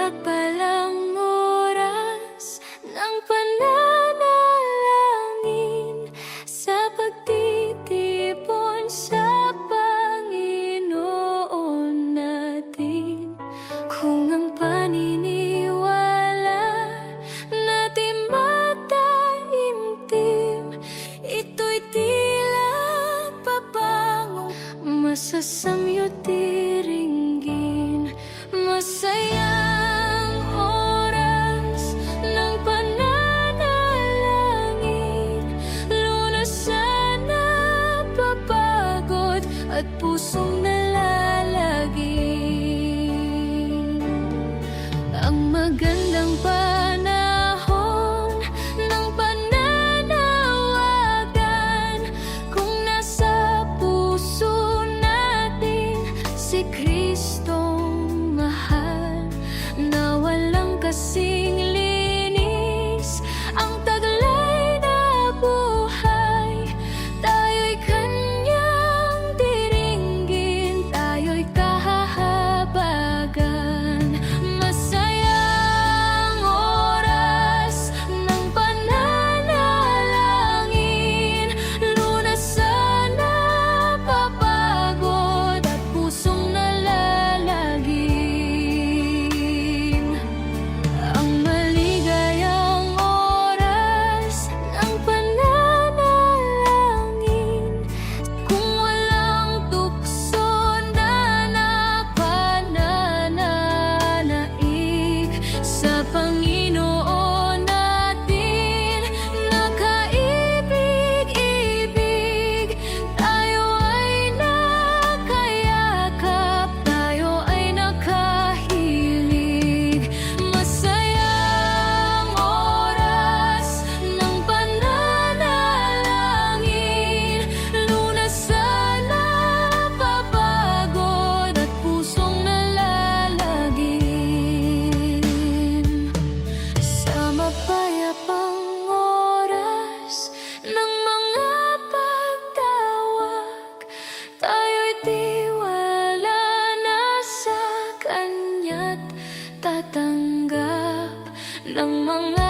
Napagpalang oras ng pananalangin sa pagtitipon sa Panginoon natin. Kung ang paniniwala natin mataimtim, ito'y tila papangong masasamyot diringgin. Masayang oras ng pananalangin, lunasan na papagod at pusong nalalaging. Ang magandang panahon ng pananawagan, kung nasa puso natin si Kristong mahal, na walang kasing linis ang taglay na buhay. Tayo'y kanyang diringgin, tayo'y kahahabagan. Masayang oras ng pananalangin, lunasan na papagod at pusong nalalaging. Ang maligayang oras ng pananalangin, kung walang tukso na napananaig sa Panginoon natin, nakaibig-ibig. Tayo ay nakayakap, tayo ay nakahilig. Masayang oras ng pananalangin, lunasan na papagod at pusong nalalaging. Sa mapayapang oras ng mga pagtawag, tayo'y tiwala na sa Kanya't tatanggap ng mga